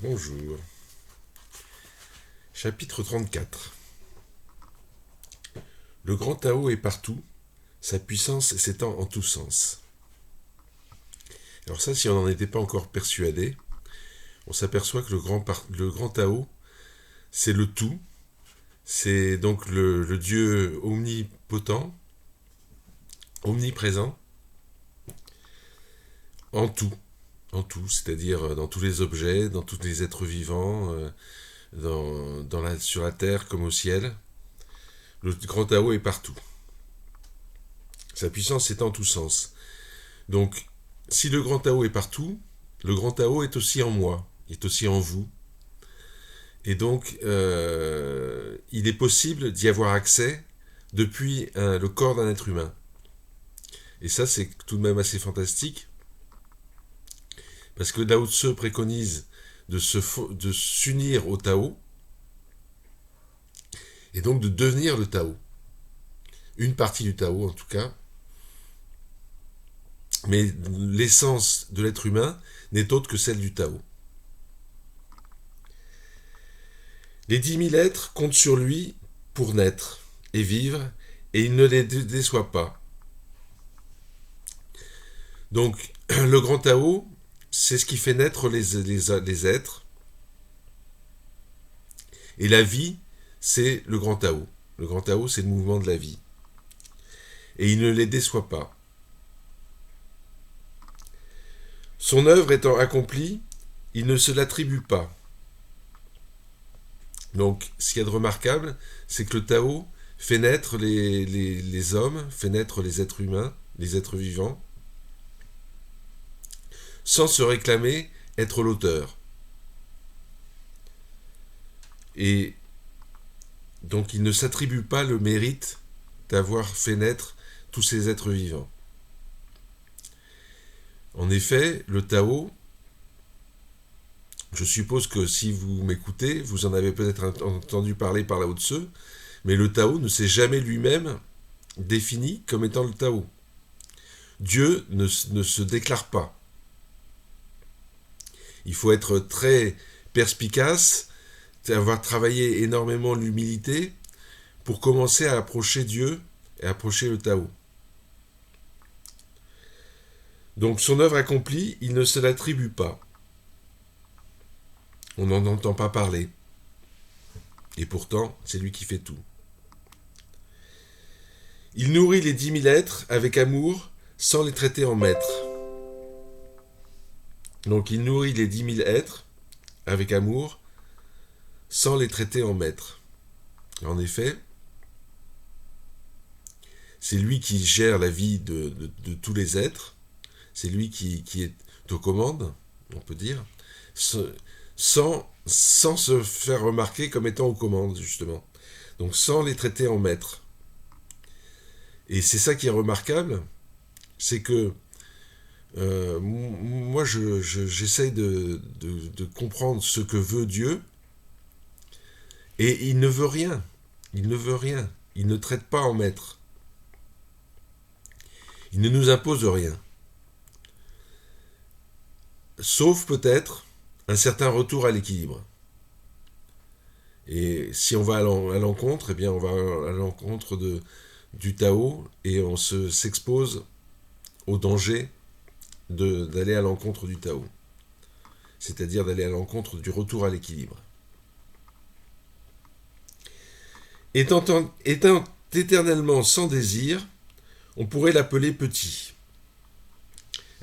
Bonjour. Chapitre 34. Le grand Tao est partout, sa puissance s'étend en tous sens. Alors ça, si on n'en était pas encore persuadé, on s'aperçoit que le grand Tao, c'est le tout, c'est donc le Dieu omnipotent, omniprésent, en tout, c'est-à-dire dans tous les objets, dans tous les êtres vivants, sur la terre comme au ciel. Le grand Tao est partout. Sa puissance s'étend en tous sens. Donc, si le grand Tao est partout, le grand Tao est aussi en moi, il est aussi en vous. Et donc, il est possible d'y avoir accès depuis le corps d'un être humain. Et ça, c'est tout de même assez fantastique, parce que Lao Tse préconise de s'unir au Tao, et donc de devenir le Tao. Une partie du Tao, en tout cas. Mais l'essence de l'être humain n'est autre que celle du Tao. Les 10 000 êtres comptent sur lui pour naître et vivre, et il ne les déçoit pas. Donc, le grand Tao, c'est ce qui fait naître les êtres, et la vie, c'est le grand Tao. Le grand Tao, c'est le mouvement de la vie. Et il ne les déçoit pas. Son œuvre étant accomplie, il ne se l'attribue pas. Donc, ce qu'il y a de remarquable, c'est que le Tao fait naître les hommes, fait naître les êtres humains, les êtres vivants, sans se réclamer être l'auteur. Et donc, il ne s'attribue pas le mérite d'avoir fait naître tous ces êtres vivants. En effet, le Tao, je suppose que si vous m'écoutez, vous en avez peut-être entendu parler par Lao Tse, mais le Tao ne s'est jamais lui-même défini comme étant le Tao. Dieu ne se déclare pas. Il faut être très perspicace, avoir travaillé énormément l'humilité pour commencer à approcher Dieu et approcher le Tao. Donc son œuvre accomplie, il ne se l'attribue pas. On n'en entend pas parler. Et pourtant, c'est lui qui fait tout. Il nourrit les 10 000 êtres avec amour sans les traiter en maîtres. Donc il nourrit les 10 000 êtres avec amour sans les traiter en maîtres. En effet, c'est lui qui gère la vie de tous les êtres, c'est lui qui est aux commandes, on peut dire, sans se faire remarquer comme étant aux commandes, justement. Donc sans les traiter en maîtres. Et c'est ça qui est remarquable, c'est que moi j'essaye de comprendre ce que veut Dieu, et il ne veut rien. Il ne veut rien. Il ne traite pas en maître. Il ne nous impose rien. Sauf peut-être un certain retour à l'équilibre. Et si on va à l'encontre, eh bien on va à l'encontre du Tao et on s'expose au danger d'aller à l'encontre du Tao. C'est-à-dire d'aller à l'encontre du retour à l'équilibre. Étant éternellement sans désir, on pourrait l'appeler petit.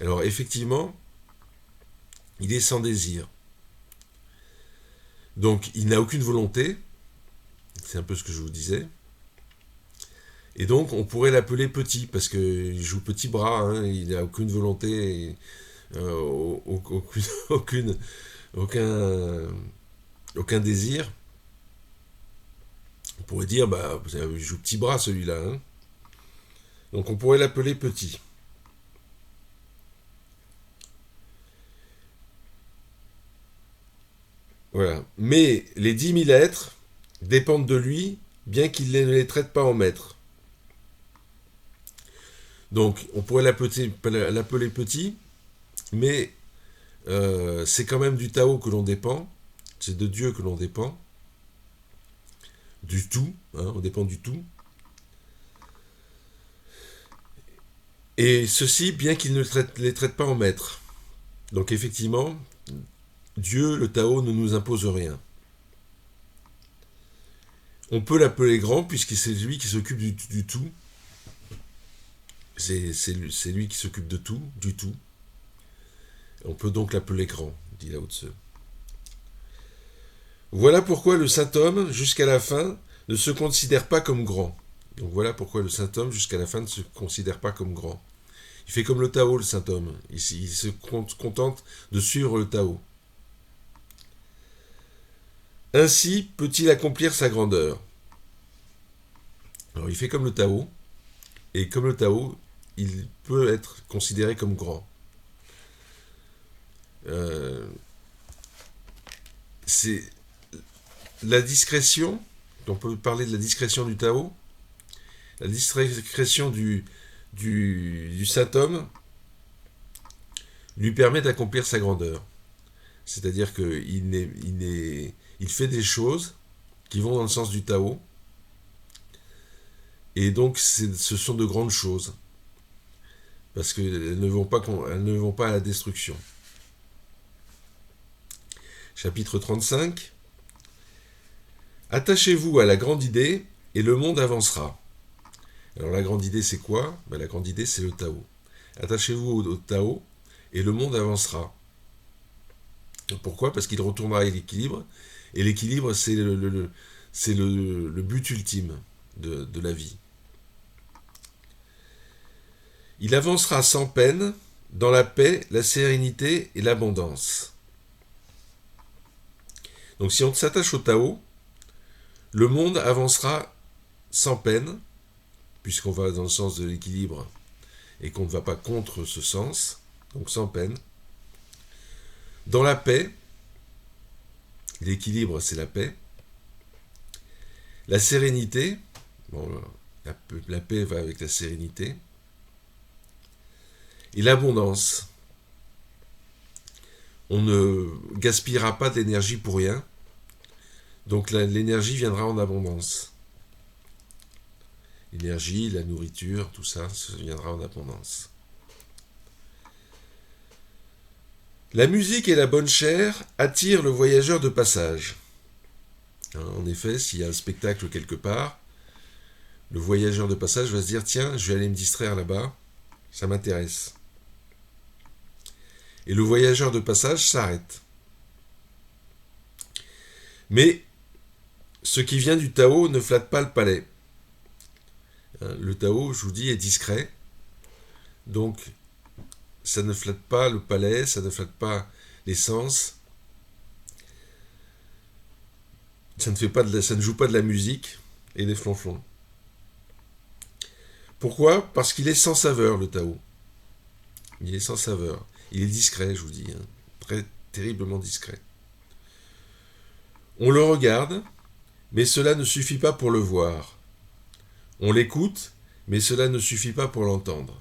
Alors effectivement, il est sans désir. Donc il n'a aucune volonté, c'est un peu ce que je vous disais. Et donc on pourrait l'appeler petit, parce qu'il joue petit bras, hein, il n'a aucune volonté, aucun, aucun désir. On pourrait dire, bah, il joue petit bras celui-là. Hein. Donc on pourrait l'appeler petit. Voilà. Mais les 10 000 êtres dépendent de lui, bien qu'il ne les traite pas en maître. Donc on pourrait l'appeler petit, mais c'est quand même du Tao que l'on dépend, c'est de Dieu que l'on dépend, du tout, on dépend du tout. Et ceci, bien qu'il ne les traite pas en maîtres. Donc effectivement, Dieu, le Tao, ne nous impose rien. On peut l'appeler grand, puisque c'est lui qui s'occupe du tout. C'est lui qui s'occupe de tout, du tout. On peut donc l'appeler grand, dit Lao Tse. Voilà pourquoi le saint homme, jusqu'à la fin, ne se considère pas comme grand. Donc voilà pourquoi le saint homme, jusqu'à la fin, ne se considère pas comme grand. Il fait comme le Tao, le saint homme. Il se contente de suivre le Tao. Ainsi peut-il accomplir sa grandeur. Alors il fait comme le Tao, et comme le Tao, il peut être considéré comme grand. C'est la discrétion, on peut parler de la discrétion du Tao, la discrétion du saint homme lui permet d'accomplir sa grandeur. C'est-à-dire qu'il fait des choses qui vont dans le sens du Tao, et donc ce sont de grandes choses, parce qu'elles ne vont pas à la destruction. Chapitre 35. Attachez-vous à la grande idée et le monde avancera. Alors la grande idée c'est quoi ? La grande idée c'est le Tao. Attachez-vous au Tao et le monde avancera. Pourquoi ? Parce qu'il retournera à l'équilibre, et l'équilibre c'est le but ultime de la vie. Il avancera sans peine, dans la paix, la sérénité et l'abondance. Donc si on s'attache au Tao, le monde avancera sans peine, puisqu'on va dans le sens de l'équilibre et qu'on ne va pas contre ce sens, donc sans peine. Dans la paix, l'équilibre c'est la paix, la sérénité, la paix va avec la sérénité, et l'abondance. On ne gaspillera pas d'énergie pour rien, donc l'énergie viendra en abondance. L'énergie, la nourriture, tout ça, ça viendra en abondance. La musique et la bonne chère attirent le voyageur de passage. En effet, s'il y a un spectacle quelque part, le voyageur de passage va se dire « Tiens, je vais aller me distraire là-bas, ça m'intéresse ». Et le voyageur de passage s'arrête. Mais ce qui vient du Tao ne flatte pas le palais. Le Tao, je vous dis, est discret. Donc, ça ne flatte pas le palais, ça ne flatte pas les sens. Ça ne joue pas de la musique et des flonflons. Pourquoi ? Parce qu'il est sans saveur, le Tao. Il est sans saveur. Il est discret, je vous dis. Très terriblement discret. On le regarde, mais cela ne suffit pas pour le voir. On l'écoute, mais cela ne suffit pas pour l'entendre.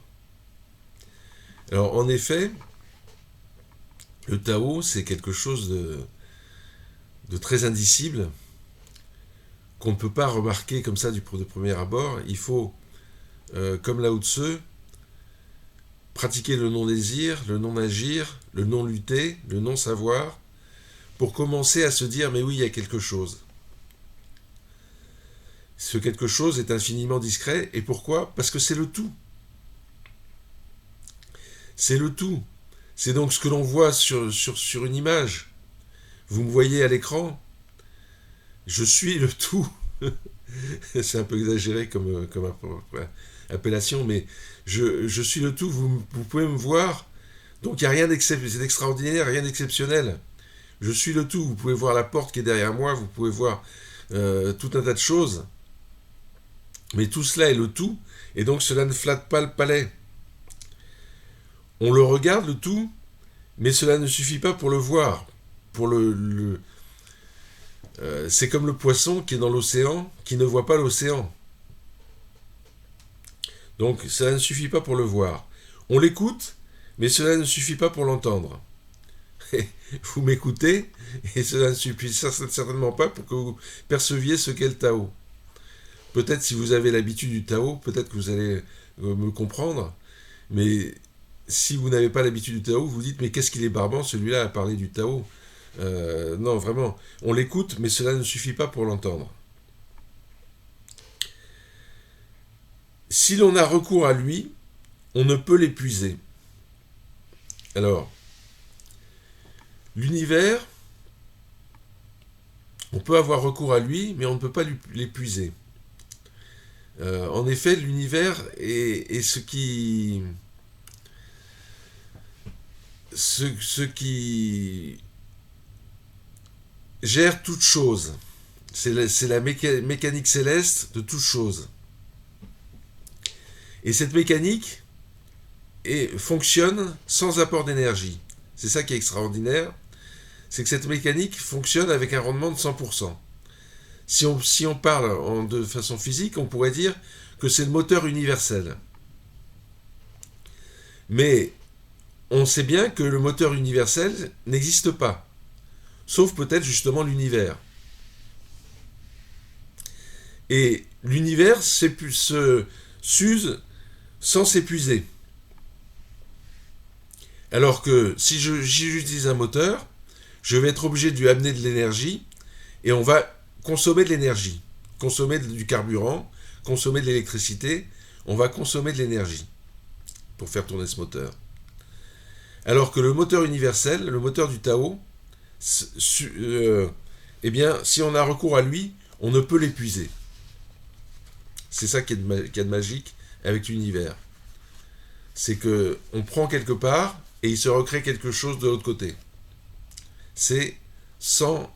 Alors, en effet, le Tao, c'est quelque chose de très indicible, qu'on ne peut pas remarquer comme ça de premier abord. Il faut, comme Lao Tse, pratiquer le non-désir, le non-agir, le non-lutter, le non-savoir, pour commencer à se dire « mais oui, il y a quelque chose ». Ce quelque chose est infiniment discret. Et pourquoi ? Parce que c'est le tout. C'est le tout. C'est donc ce que l'on voit sur une image. Vous me voyez à l'écran. Je suis le tout. C'est un peu exagéré comme appellation, mais je suis le tout. Vous pouvez me voir. Donc il n'y a rien d'extraordinaire, rien d'exceptionnel. Je suis le tout. Vous pouvez voir la porte qui est derrière moi. Vous pouvez voir tout un tas de choses. Mais tout cela est le tout, et donc cela ne flatte pas le palais. On le regarde, le tout, mais cela ne suffit pas pour le voir. C'est comme le poisson qui est dans l'océan, qui ne voit pas l'océan. Donc cela ne suffit pas pour le voir. On l'écoute, mais cela ne suffit pas pour l'entendre. vous m'écoutez, et cela ne suffit certainement pas pour que vous perceviez ce qu'est le Tao. Peut-être si vous avez l'habitude du Tao, peut-être que vous allez me comprendre, mais si vous n'avez pas l'habitude du Tao, vous dites mais qu'est-ce qu'il est barbant celui-là à parler du Tao. Non, vraiment, on l'écoute, mais cela ne suffit pas pour l'entendre. Si l'on a recours à lui, on ne peut l'épuiser. Alors, l'univers, on peut avoir recours à lui, mais on ne peut pas l'épuiser. En effet, l'univers est ce qui gère toute chose. C'est la mécanique céleste de toute chose. Et cette mécanique fonctionne sans apport d'énergie. C'est ça qui est extraordinaire, c'est que cette mécanique fonctionne avec un rendement de 100%. Si on parle de façon physique, on pourrait dire que c'est le moteur universel. Mais on sait bien que le moteur universel n'existe pas, sauf peut-être justement l'univers. Et l'univers s'use sans s'épuiser. Alors que si j'utilise un moteur, je vais être obligé de lui amener de l'énergie et on va consommer de l'énergie, consommer du carburant, consommer de l'électricité, on va consommer de l'énergie pour faire tourner ce moteur. Alors que le moteur universel, le moteur du Tao, eh bien, si on a recours à lui, on ne peut l'épuiser. C'est ça qui est de magique avec l'univers. C'est que on prend quelque part et il se recrée quelque chose de l'autre côté. C'est sans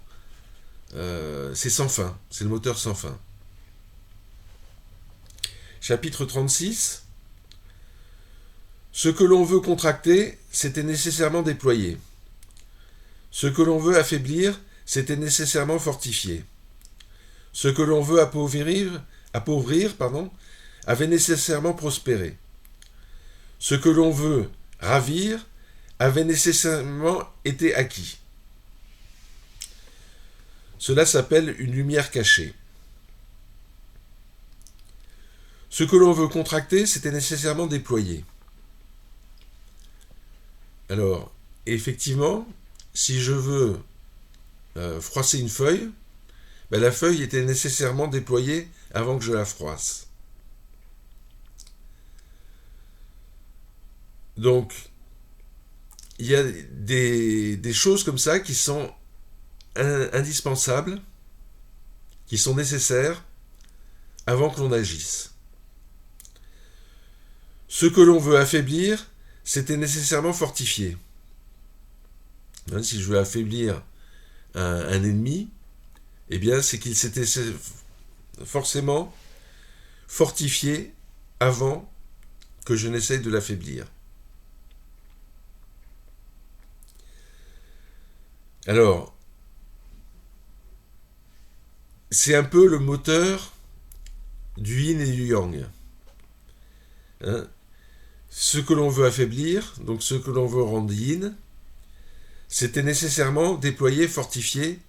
fin. C'est le moteur sans fin. Chapitre 36. Ce que l'on veut contracter, c'était nécessairement déployer. Ce que l'on veut affaiblir, c'était nécessairement fortifier. Ce que l'on veut appauvrir, avait nécessairement prospéré. Ce que l'on veut ravir avait nécessairement été acquis. Cela s'appelle une lumière cachée. Ce que l'on veut contracter, c'était nécessairement déployer. Alors, effectivement, si je veux froisser une feuille, la feuille était nécessairement déployée avant que je la froisse. Donc, il y a des choses comme ça qui sont indispensables, qui sont nécessaires avant que l'on agisse. Ce que l'on veut affaiblir, c'était nécessairement fortifier. Si je veux affaiblir un ennemi, eh bien, c'est qu'il s'était forcément fortifié avant que je n'essaye de l'affaiblir. Alors, c'est un peu le moteur du yin et du yang. Ce que l'on veut affaiblir, donc ce que l'on veut rendre yin, c'était nécessairement déployé, fortifié,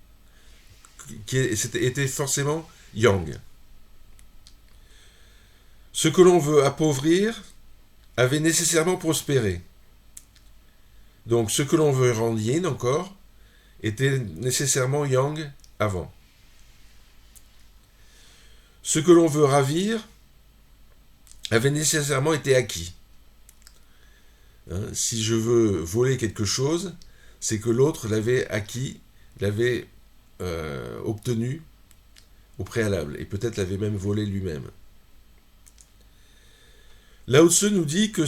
qui était forcément yang. Ce que l'on veut appauvrir avait nécessairement prospéré. Donc ce que l'on veut rendre yin encore était nécessairement yang avant. Ce que l'on veut ravir avait nécessairement été acquis. Si je veux voler quelque chose, c'est que l'autre l'avait acquis, l'avait obtenu au préalable, et peut-être l'avait même volé lui-même. Lao Tzu nous dit que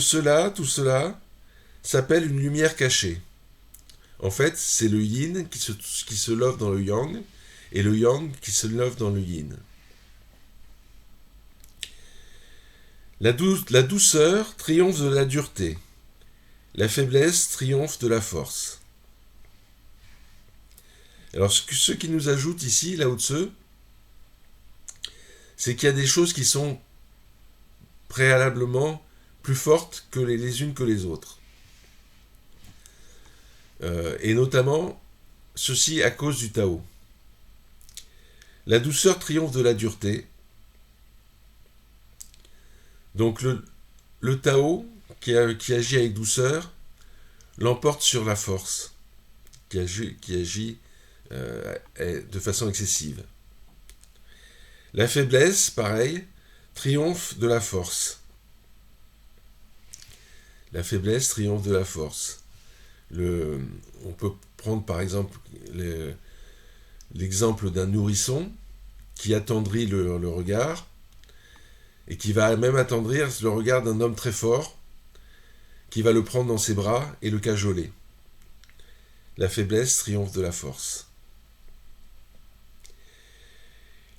tout cela, s'appelle une lumière cachée. En fait, c'est le yin qui se love dans le yang, et le yang qui se love dans le yin. La douceur triomphe de la dureté. La faiblesse triomphe de la force. Alors, ce qui nous ajoute ici, Lao Tzu, c'est qu'il y a des choses qui sont préalablement plus fortes que les unes que les autres. et notamment ceci à cause du Tao. La douceur triomphe de la dureté. Donc le Tao, qui agit avec douceur, l'emporte sur la force, qui agit de façon excessive. La faiblesse, pareil, triomphe de la force. La faiblesse triomphe de la force. On peut prendre par exemple l'exemple d'un nourrisson qui attendrit le regard et qui va même attendrir le regard d'un homme très fort qui va le prendre dans ses bras et le cajoler. La faiblesse triomphe de la force.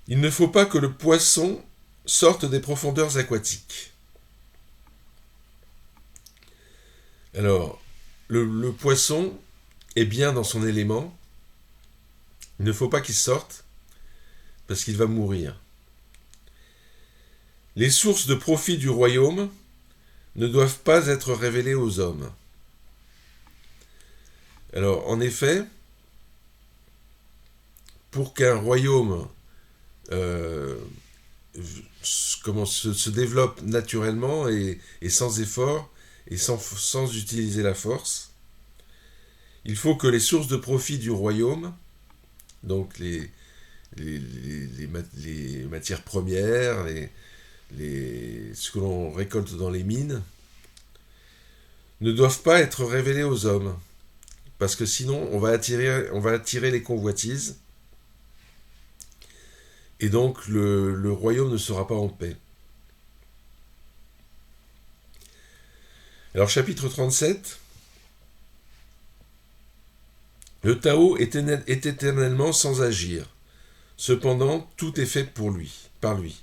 Il ne faut pas que le poisson sorte des profondeurs aquatiques. Alors, le poisson est bien dans son élément. Il ne faut pas qu'il sorte parce qu'il va mourir. Les sources de profit du royaume ne doivent pas être révélées aux hommes. Alors, en effet, pour qu'un royaume se développe naturellement et sans effort et sans utiliser la force, il faut que les sources de profit du royaume, donc les matières premières, ce que l'on récolte dans les mines, ne doivent pas être révélées aux hommes, parce que sinon on va attirer les convoitises, et donc le royaume ne sera pas en paix. Alors chapitre 37, le Tao est éternellement sans agir, cependant tout est fait par lui.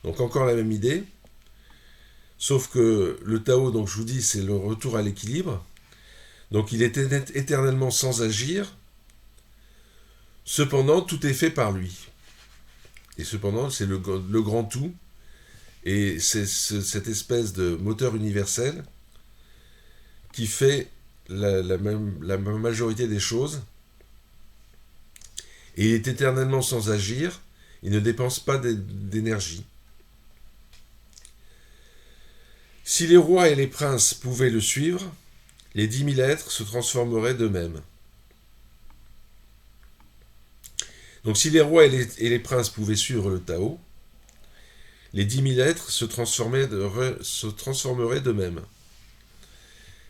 Donc encore la même idée, sauf que le Tao, donc je vous dis, c'est le retour à l'équilibre, donc il est éternellement sans agir, cependant tout est fait par lui. Et cependant c'est le grand tout, et c'est cette espèce de moteur universel qui fait la majorité des choses, et il est éternellement sans agir, il ne dépense pas d'énergie. Si les rois et les princes pouvaient le suivre, les 10 000 êtres se transformeraient d'eux-mêmes. Donc si les rois et les princes pouvaient suivre le Tao, les 10 000 êtres se transformeraient d'eux-mêmes.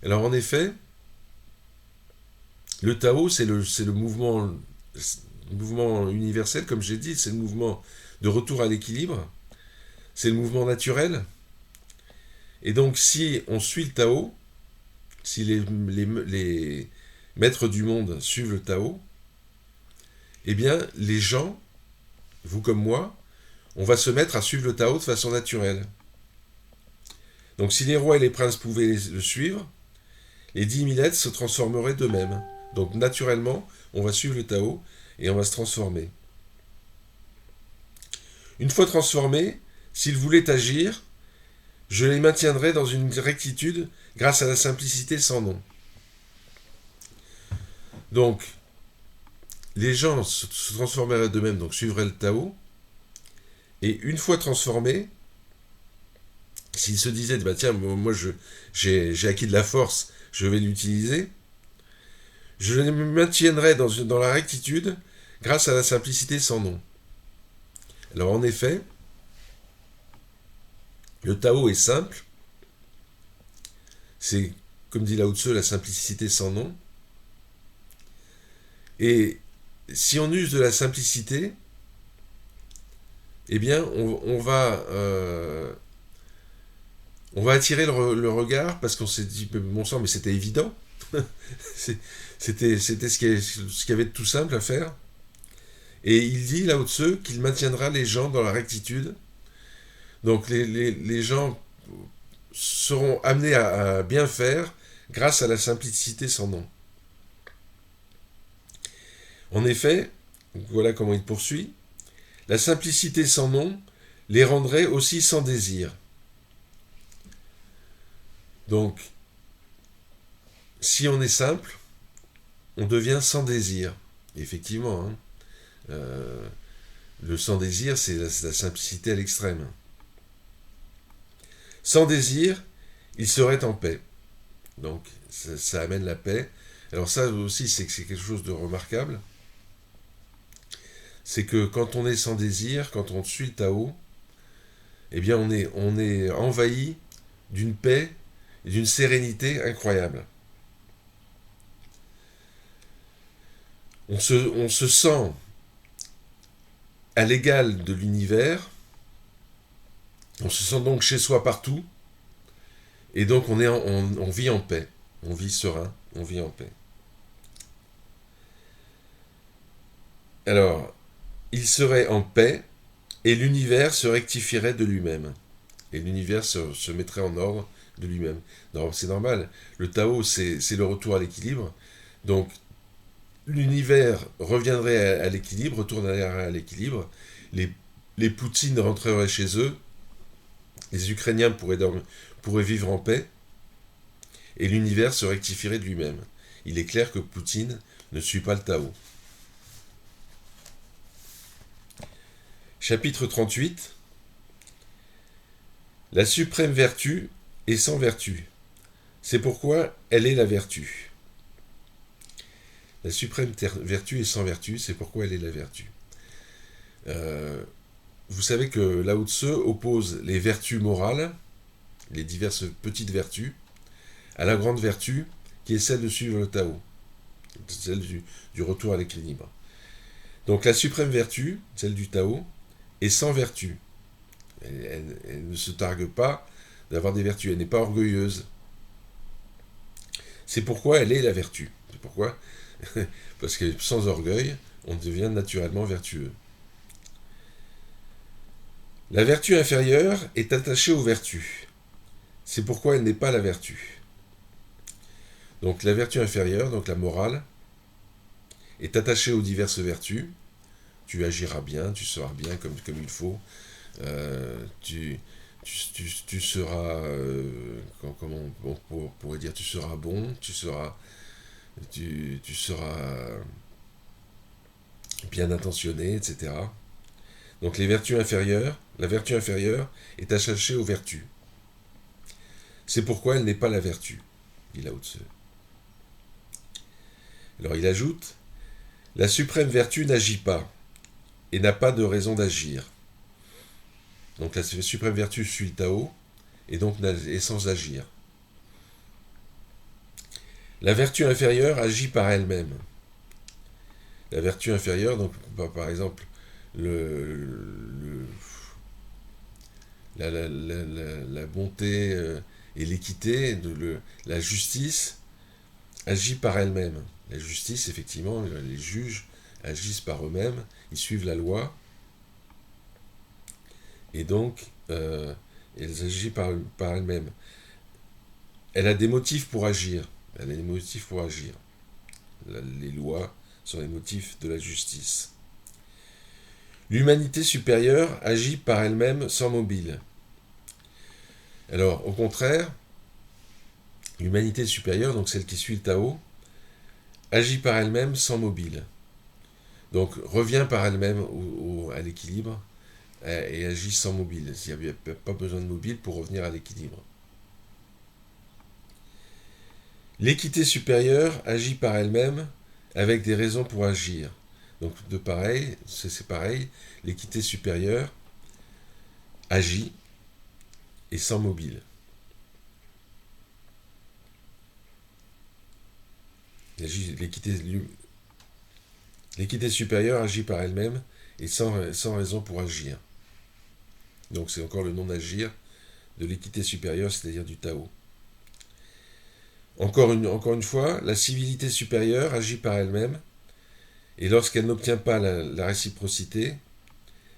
Alors en effet, le Tao, c'est le mouvement universel, comme j'ai dit, c'est le mouvement de retour à l'équilibre, c'est le mouvement naturel. Et donc si on suit le Tao, si les maîtres du monde suivent le Tao, eh bien les gens, vous comme moi, on va se mettre à suivre le Tao de façon naturelle. Donc si les rois et les princes pouvaient le suivre, les 10 000 êtres se transformeraient d'eux-mêmes. Donc naturellement, on va suivre le Tao et on va se transformer. Une fois transformés, s'ils voulaient agir, je les maintiendrai dans une rectitude grâce à la simplicité sans nom. Donc, les gens se transformeraient d'eux-mêmes, donc suivraient le Tao, et une fois transformés, s'ils se disaient, bah tiens, moi j'ai acquis de la force, je vais l'utiliser, je les maintiendrai dans la rectitude grâce à la simplicité sans nom. Alors en effet, le Tao est simple, c'est, comme dit Lao Tzu, la simplicité sans nom, et si on use de la simplicité, eh bien on va attirer le regard, parce qu'on s'est dit, bon sang, mais c'était évident, c'était ce qu'il y avait de tout simple à faire. Et il dit, Lao Tzu, qu'il maintiendra les gens dans la rectitude. Donc les gens seront amenés à bien faire grâce à la simplicité sans nom. En effet, voilà comment il poursuit, la simplicité sans nom les rendrait aussi sans désir. Donc, si on est simple, on devient sans désir. Effectivement, hein. Le sans désir, c'est la simplicité à l'extrême. Sans désir, il serait en paix. Donc, ça amène la paix. Alors ça aussi, c'est quelque chose de remarquable. C'est que quand on est sans désir, quand on suit le Tao, eh bien on est envahi d'une paix et d'une sérénité incroyable. On se sent à l'égal de l'univers, on se sent donc chez soi partout, et donc on vit en paix, on vit serein, on vit en paix. Alors, il serait en paix, et l'univers se rectifierait de lui-même. Et l'univers se mettrait en ordre de lui-même. Non, c'est normal. Le Tao, c'est le retour à l'équilibre. Donc, l'univers reviendrait à l'équilibre, retournerait à l'équilibre. Les Poutines rentreraient chez eux. Les Ukrainiens pourraient vivre en paix. Et l'univers se rectifierait de lui-même. Il est clair que Poutine ne suit pas le Tao. Chapitre 38. La suprême vertu est sans vertu. C'est pourquoi elle est la vertu. La suprême vertu est sans vertu, c'est pourquoi elle est la vertu. Vous savez que Lao Tse oppose les vertus morales, les diverses petites vertus, à la grande vertu qui est celle de suivre le Tao, celle du retour à l'équilibre. Donc la suprême vertu, celle du Tao, est sans vertu. Elle ne se targue pas d'avoir des vertus, elle n'est pas orgueilleuse. C'est pourquoi elle est la vertu. C'est pourquoi parce que sans orgueil, on devient naturellement vertueux. La vertu inférieure est attachée aux vertus. C'est pourquoi elle n'est pas la vertu. Donc la vertu inférieure, donc la morale, est attachée aux diverses vertus. Tu agiras bien, tu seras bien comme il faut. Tu seras, comment on pourrait dire, tu seras bon, tu seras bien intentionné, etc. Donc la vertu inférieure est attachée aux vertus. C'est pourquoi elle n'est pas la vertu, dit Lao Tse. Alors il ajoute, la suprême vertu n'agit pas et n'a pas de raison d'agir. Donc la suprême vertu suit le Tao et donc est sans agir. La vertu inférieure agit par elle-même. La vertu inférieure, donc par exemple, la bonté et l'équité, la justice, agit par elle-même. La justice, effectivement, les juges agissent par eux-mêmes, ils suivent la loi, et donc elles agissent par elles-mêmes. Elle a des motifs pour agir. Les lois sont les motifs de la justice. L'humanité supérieure agit par elle-même sans mobile. Alors, au contraire, l'humanité supérieure, donc celle qui suit le Tao, agit par elle-même sans mobile. Donc, revient par elle-même à l'équilibre et agit sans mobile. Il n'y a pas besoin de mobile pour revenir à l'équilibre. L'équité supérieure agit par elle-même avec des raisons pour agir. Donc, c'est pareil, l'équité supérieure agit et sans mobile. L'équité supérieure agit par elle-même et sans raison pour agir. Donc c'est encore le non-agir de l'équité supérieure, c'est-à-dire du Tao. Encore une fois, la civilité supérieure agit par elle-même, et lorsqu'elle n'obtient pas la réciprocité,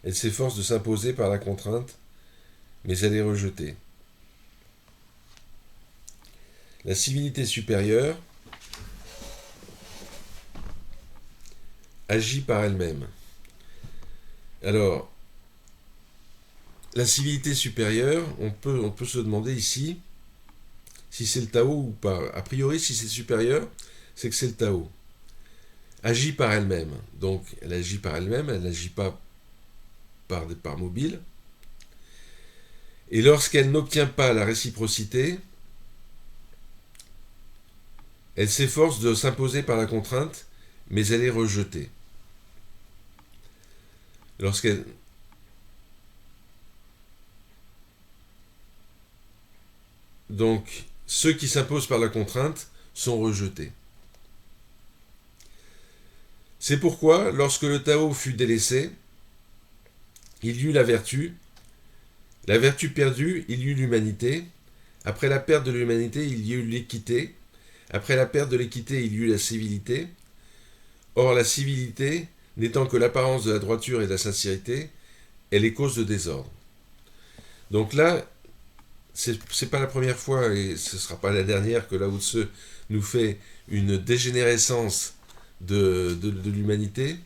elle s'efforce de s'imposer par la contrainte, mais elle est rejetée. La civilité supérieure agit par elle-même. Alors, la civilité supérieure, on peut se demander ici si c'est le Tao ou pas. A priori, si c'est supérieur, c'est que c'est le Tao. agit par elle-même. Donc, elle agit par elle-même, elle n'agit pas par mobile. Et lorsqu'elle n'obtient pas la réciprocité, elle s'efforce de s'imposer par la contrainte, mais elle est rejetée. Lorsqu'elle... Donc, ceux qui s'imposent par la contrainte sont rejetés. C'est pourquoi, lorsque le Tao fut délaissé, il y eut la vertu perdue, il y eut l'humanité, après la perte de l'humanité, il y eut l'équité, après la perte de l'équité, il y eut la civilité. Or, la civilité, n'étant que l'apparence de la droiture et de la sincérité, elle est cause de désordre. Donc là, c'est pas la première fois, et ce sera pas la dernière, que Lao Tse nous fait une dégénérescence de l'humanité.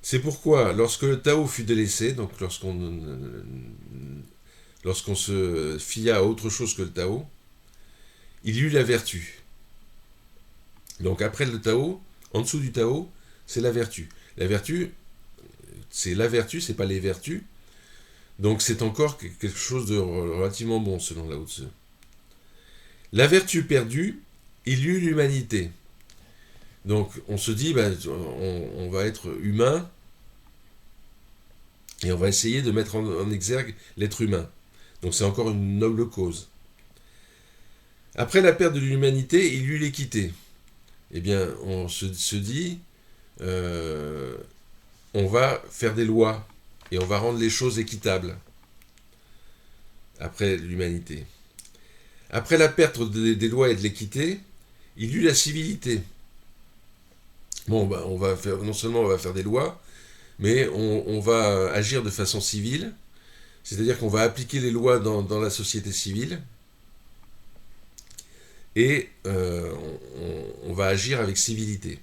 C'est pourquoi, lorsque le Tao fut délaissé, donc lorsqu'on se fia à autre chose que le Tao, il y eut la vertu. Donc après le Tao, en dessous du Tao, c'est la vertu. La vertu, c'est pas les vertus. Donc c'est encore quelque chose de relativement bon selon Lao Tse. La vertu perdue, il y eut l'humanité. Donc on se dit, on va être humain et on va essayer de mettre en exergue l'être humain. Donc c'est encore une noble cause. Après la perte de l'humanité, il y eut l'équité. Eh bien, on se dit, on va faire des lois et on va rendre les choses équitables après l'humanité. Après la perte des lois et de l'équité, il y eut la civilité. Bon, non seulement on va faire des lois, mais on va agir de façon civile, c'est-à-dire qu'on va appliquer les lois dans la société civile, et on va agir avec civilité.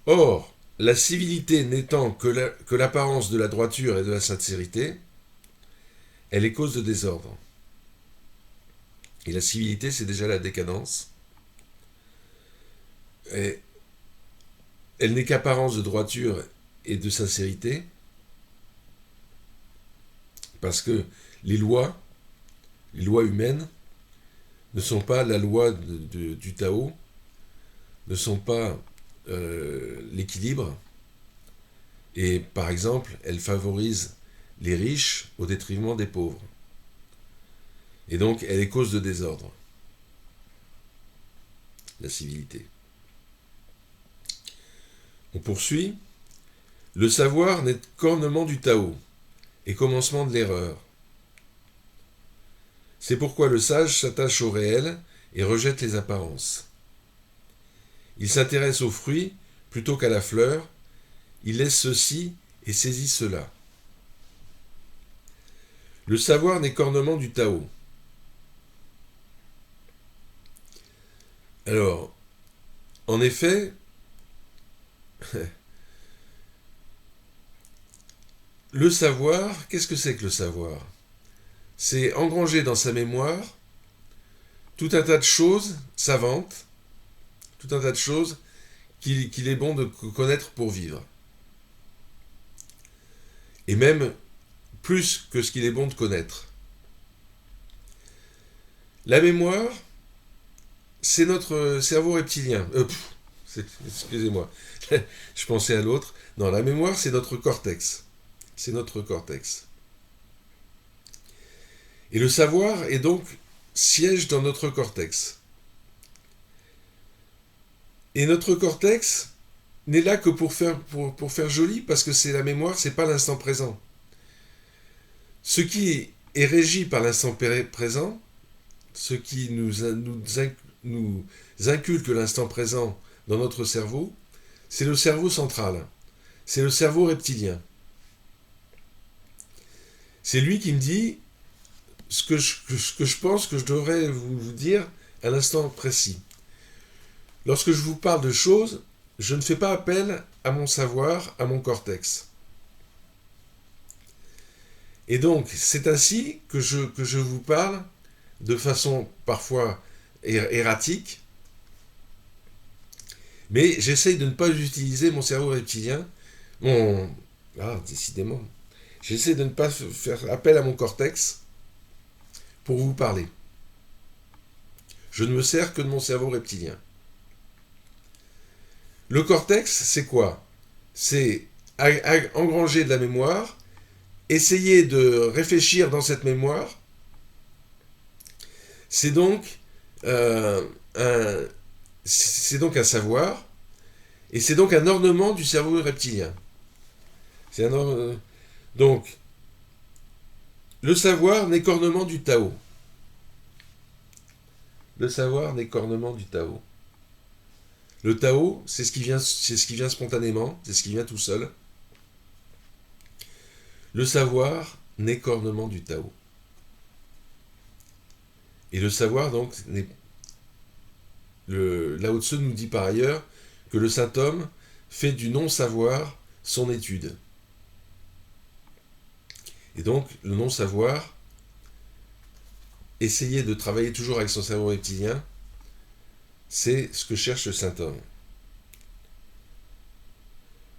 Or, la civilité n'étant que l'apparence de la droiture et de la sincérité, elle est cause de désordre. Et la civilité, c'est déjà la décadence. Et elle n'est qu'apparence de droiture et de sincérité, parce que les lois humaines, ne sont pas la loi du Tao, ne sont pas l'équilibre, et par exemple, elles favorisent les riches au détriment des pauvres. Et donc, elle est cause de désordre, la civilité. On poursuit. Le savoir n'est qu'ornement du Tao et commencement de l'erreur. C'est pourquoi le sage s'attache au réel et rejette les apparences. Il s'intéresse aux fruits plutôt qu'à la fleur, il laisse ceci et saisit cela. Le savoir n'est qu'ornement du Tao. Alors, en effet, le savoir, qu'est-ce que c'est que le savoir ? C'est engranger dans sa mémoire tout un tas de choses savantes, tout un tas de choses qu'il est bon de connaître pour vivre. Et même plus que ce qu'il est bon de connaître. La mémoire, c'est notre cerveau reptilien. Excusez-moi, je pensais à l'autre. Non, la mémoire, c'est notre cortex. C'est notre cortex. Et le savoir est donc siège dans notre cortex. Et notre cortex n'est là que pour faire joli, parce que c'est la mémoire, c'est pas l'instant présent. Ce qui est régi par l'instant présent, ce qui nous inculque l'instant présent dans notre cerveau, c'est le cerveau central. C'est le cerveau reptilien. C'est lui qui me dit ce que je pense que je devrais vous dire à l'instant précis. Lorsque je vous parle de choses, je ne fais pas appel à mon savoir, à mon cortex. Et donc, c'est ainsi que je vous parle de façon parfois erratique, Mais j'essaye de ne pas utiliser mon cerveau reptilien, mon... Ah, décidément. J'essaie de ne pas faire appel à mon cortex pour vous parler. Je ne me sers que de mon cerveau reptilien. Le cortex, c'est quoi? C'est engranger de la mémoire, essayer de réfléchir dans cette mémoire. C'est donc un, c'est donc un savoir, et c'est donc un ornement du cerveau reptilien. C'est donc, le savoir n'est qu'ornement du Tao. Le savoir n'est qu'ornement du Tao. Le Tao, c'est ce qui vient spontanément, c'est ce qui vient tout seul. Le savoir n'est qu'ornement du Tao. Et le savoir, donc, Lao Tzu nous dit par ailleurs que le saint homme fait du non-savoir son étude. Et donc, le non-savoir, essayer de travailler toujours avec son cerveau reptilien, c'est ce que cherche le saint homme.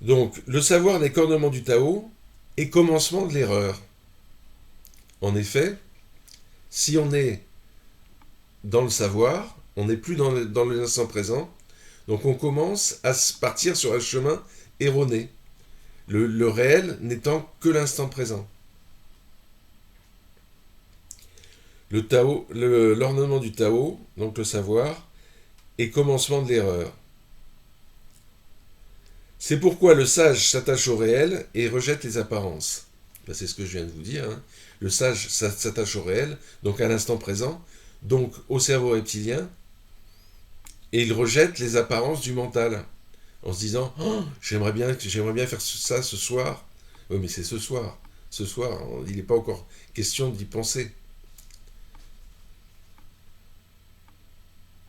Donc, le savoir n'est qu'ornement du Tao et commencement de l'erreur. En effet, si on est dans le savoir, on n'est plus dans l'instant présent, donc on commence à partir sur un chemin erroné, le réel n'étant que l'instant présent. L'ornement du Tao, donc le savoir, est commencement de l'erreur. C'est pourquoi le sage s'attache au réel et rejette les apparences. Ben, c'est ce que je viens de vous dire. Hein. Le sage s'attache au réel, donc à l'instant présent, donc au cerveau reptilien, et il rejette les apparences du mental, en se disant oh, j'aimerais bien faire ça ce soir. Oui, mais c'est ce soir. Ce soir, il n'est pas encore question d'y penser.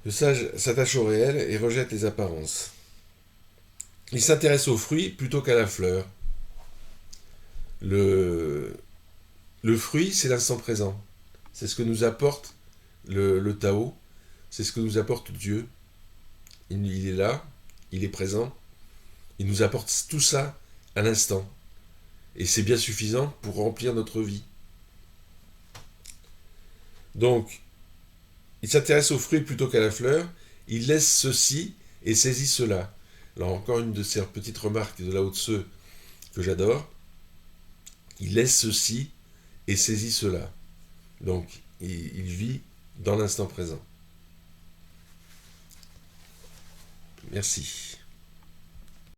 Le sage s'attache au réel et rejette les apparences. Il s'intéresse aux fruits plutôt qu'à la fleur. Le fruit, c'est l'instant présent. C'est ce que nous apporte le Tao. C'est ce que nous apporte Dieu. Il est là, il est présent. Il nous apporte tout ça à l'instant. Et c'est bien suffisant pour remplir notre vie. Donc, il s'intéresse aux fruits plutôt qu'à la fleur. Il laisse ceci et saisit cela. Alors encore une de ces petites remarques de Lao Tzu que j'adore. Il laisse ceci et saisit cela. Donc, il vit dans l'instant présent. Merci.